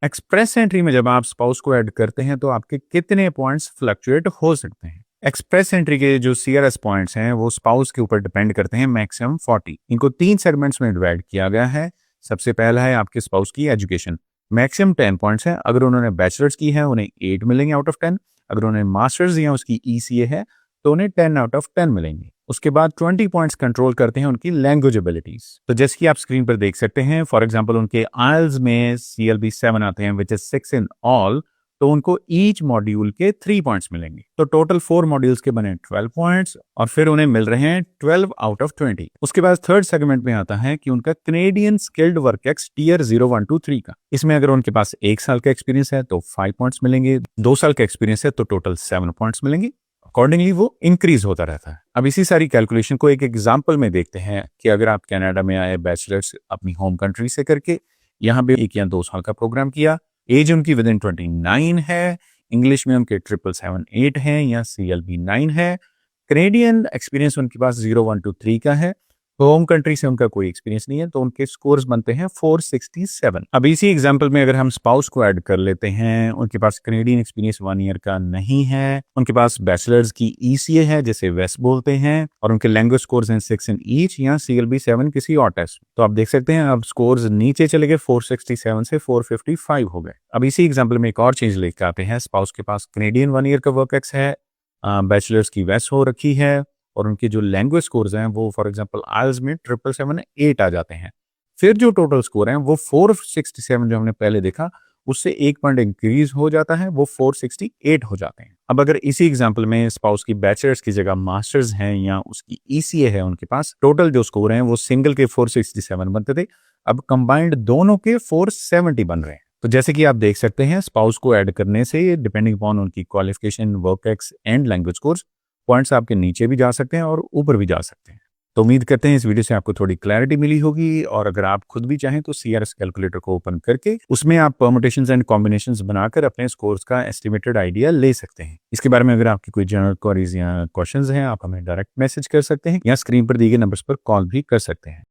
Express entry में जब आप स्पाउस को ऐड करते हैं तो आपके कितने पॉइंट्स फ्लक्चुएट हो सकते हैं। एक्सप्रेस एंट्री के जो सीआरएस पॉइंट्स हैं वो स्पाउस के ऊपर डिपेंड करते हैं, मैक्सिमम 40। इनको 3 सेगमेंट्स में डिवाइड किया गया है। सबसे पहला है आपके स्पाउस की एजुकेशन, मैक्सिमम 10 पॉइंट्स है। अगर उन्होंने बैचलर्स की है उन्हें 8 मिलेंगे आउट ऑफ 10। अगर उन्होंने मास्टर्स या उसकी ईसीए है तो उन्हें 10 आउट ऑफ 10 मिलेंगे। उसके बाद 20 पॉइंट्स कंट्रोल करते हैं उनकी लैंग्वेज एबिलिटीज। तो जैसे कि आप स्क्रीन पर देख सकते हैं, फॉर एग्जांपल उनके आइल्स में CLB 7 आते हैं विच इज 6 इन ऑल, तो उनको ईच मॉड्यूल के 3 पॉइंट्स मिलेंगे। तो टोटल 4 मॉड्यूल्स के बने 12 पॉइंट्स और फिर उन्हें मिल रहे हैं 12 आउट ऑफ 20। उसके बाद थर्ड सेगमेंट में आता है कि उनका Canadian skilled work X tier 0 1 2 3 का। इसमें अगर उनके पास 1 साल का एक्सपीरियंस है तो 5 पॉइंट्स मिलेंगे, 2 साल का एक्सपीरियंस है तो टोटल 7 पॉइंट्स मिलेंगे। अकॉर्डिंगली वो इंक्रीज होता रहता है। अब इसी सारी कैलकुलेशन को एक एग्जांपल में देखते हैं कि अगर आप कनाडा में आए बैचलर्स अपनी होम कंट्री से करके, यहाँ पे 1 या 2 साल का प्रोग्राम किया, एज उनकी विद इन 29 है, इंग्लिश में उनके 777 है या CLB 9 है, कैनेडियन एक्सपीरियंस उनके पास 0 1 2 3 का है, होम कंट्री से उनका कोई एक्सपीरियंस नहीं है, तो उनके स्कोर्स बनते हैं 467। अब इसी एग्जांपल में अगर हम स्पाउस को ऐड कर लेते हैं, उनके पास कैनेडियन एक्सपीरियंस 1 ईयर का नहीं है, उनके पास बैचलर्स की ECA है जिसे वेस्ट बोलते हैं, और उनके लैंग्वेज स्कोर्स हैं 6 इन ईच या CLB 7 किसी और टेस्ट। तो आप देख सकते हैं अब स्कोर्स नीचे चले गए, 467 से 455 हो गए। अब इसी एग्जाम्पल में एक और चीज लेकर आते हैं। स्पाउस के पास कैनेडियन 1 ईयर का वर्क एक्स है, बैचलर्स की वेस्ट हो रखी है, और उनके जो लैंग्वेज स्कोर्स हैं वो फॉर एग्जांपल आइल्स में 777 आ जाते हैं। फिर जो टोटल स्कोर हैं वो 467 जो हमने पहले देखा उससे 1 पॉइंट इंक्रीज हो जाता है, वो 468 हो जाते हैं। अब अगर इसी एग्जांपल में स्पाउस की बैचलर्स की जगह मास्टर्स हैं या उसकी ECA है, उनके पास टोटल जो स्कोर हैं वो सिंगल के 467 बनते थे, अब कंबाइंड दोनों के 470 बन रहे हैं। तो जैसे कि आप देख सकते हैं, स्पाउस को ऐड करने से डिपेंडिंग अपॉन उनकी qualification, work ex and language course, points आपके नीचे भी जा सकते हैं और ऊपर भी जा सकते हैं। तो उम्मीद करते हैं इस वीडियो से आपको थोड़ी क्लैरिटी मिली होगी, और अगर आप खुद भी चाहें तो CRS कैलकुलेटर को ओपन करके उसमें आप परमुटेशंस एंड कॉम्बिनेशंस बनाकर अपने स्कोर्स का एस्टिमेटेड आइडिया ले सकते हैं। इसके बारे में अगर आपकी कोई जनरल क्वेरीज या क्वेश्चंस हैं, आप हमें डायरेक्ट मैसेज कर सकते हैं या स्क्रीन पर दिए गए नंबर्स पर कॉल भी कर सकते हैं।